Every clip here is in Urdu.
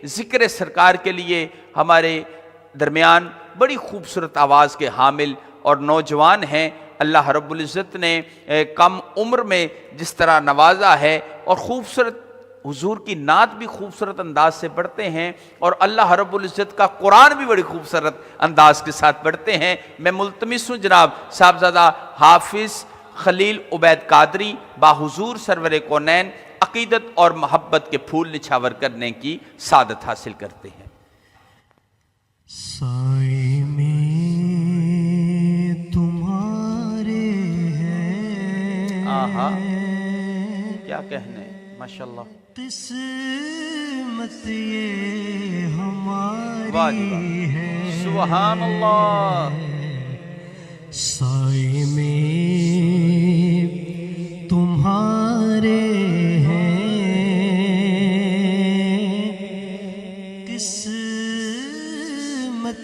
ذکر سرکار کے لیے ہمارے درمیان بڑی خوبصورت آواز کے حامل اور نوجوان ہیں۔ اللہ رب العزت نے کم عمر میں جس طرح نوازا ہے، اور خوبصورت حضور کی نعت بھی خوبصورت انداز سے پڑھتے ہیں، اور اللہ رب العزت کا قرآن بھی بڑی خوبصورت انداز کے ساتھ پڑھتے ہیں۔ میں ملتمس ہوں جناب صاحبزادہ حافظ خلیل عبید قادری باحضور سرور کونین عقیدت اور محبت کے پھول نچھاور کرنے کی سعادت حاصل کرتے ہیں۔ سائے میں تمہارے ہیں، آہا کیا کہنے، ماشاءاللہ، قسمت یہ ہماری واہ جی واہ، ہے، سبحان اللہ۔ سائے میں تمہارے ہیں، قسمت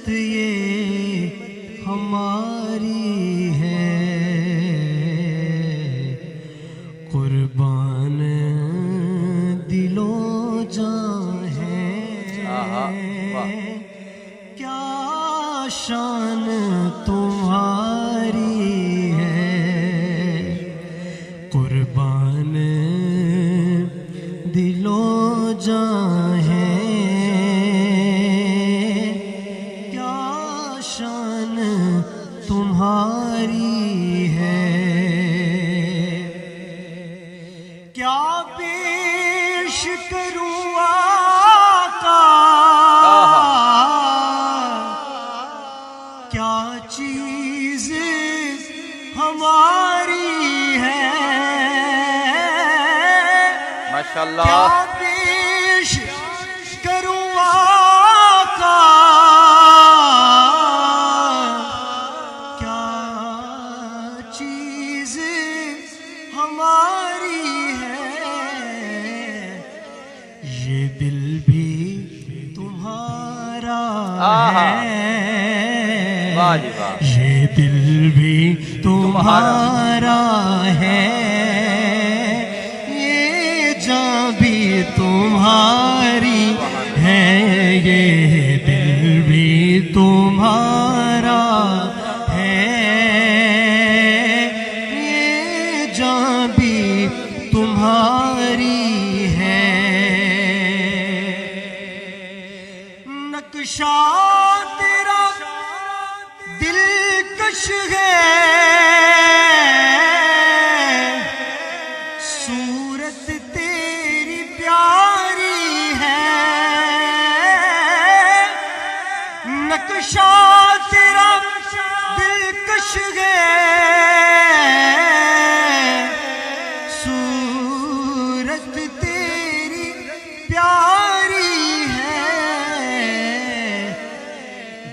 یہ ہماری ہے، قربان دل و جاں ہے، آہا واہ، کیا شان تمہاری ہے، قربان دل و جاں ہے، کیا شان تمہاری ہے، کیا پیش کروں آقا، کیا چیز ہماری ہے، ماشاءاللہ، کیا پیش کروں آقا، کیا چیز ہماری ہے، یہ دل بھی تمہارا ہے، واہ جی واہ، یہ دل بھی تمہارا ہے، یہ جاں بھی تمہاری ہے، یہ دل بھی تمہارا ہے، یہ جاں بھی تمہاری ہے، نقشہ تیرا دلکش ہے، صورت تیری پیاری ہے، نقشہ تیرا دلکش ہے، صورت تیری پیاری ہے،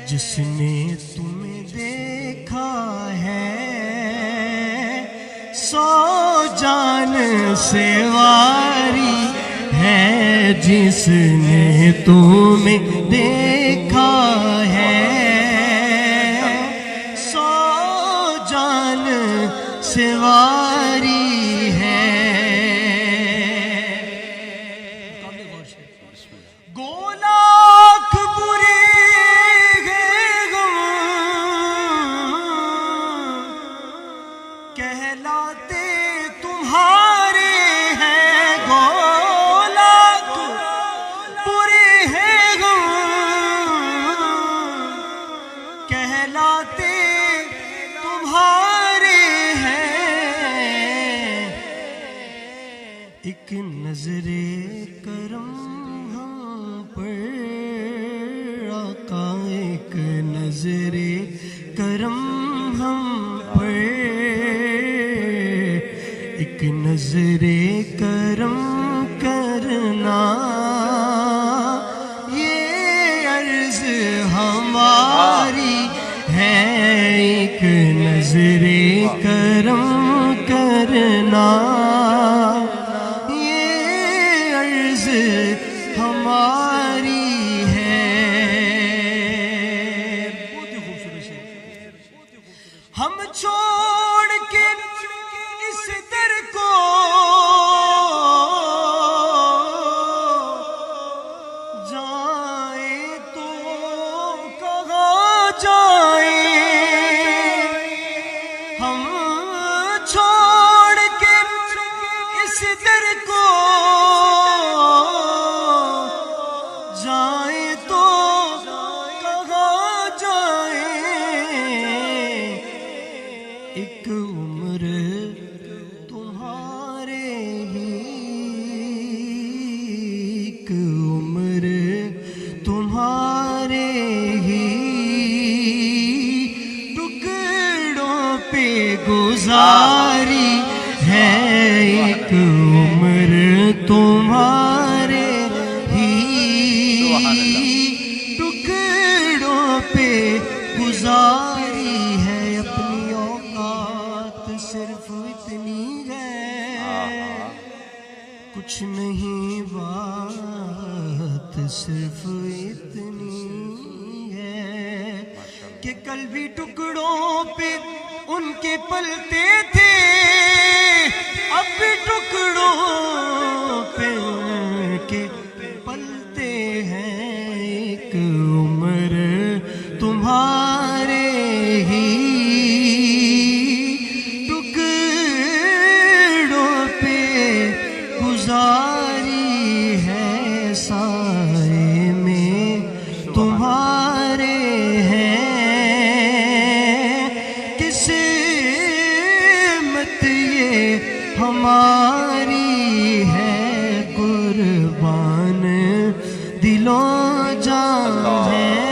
جس نے تمہیں دیکھا ہے سو جان سے واری ہے، جس نے تمہیں دیکھا ہے سو جان سے واری ہے، گولاک برے کہلاتے تمہارے ہیں، گولاک برے ہیں کہلاتے تمہارے ہیں، ایک نظر کرم ہم پر آقا، ایک نظر کرم ہم پر، ایک نظر کرم کرنا، یہ عرض ہماری ہے، ایک نظر کرم کرنا، یہ گزاری ہے ایک عمر تمہارے ہی ٹکڑوں پہ گزاری ہے اپنی اوقات صرف اتنی ہے کچھ نہیں بات صرف اتنی ہے کہ کل بھی ٹکڑوں پہ ان کے پلتے تھے اب بھی ٹکڑوں پہ ان کے پلتے ہیں ایک عمر تمہارے ہی ٹکڑوں پہ گزاری ہے سائے میں تمہارے ہیں قسمت یہ ہماری ہے قربان دلوں جان ہے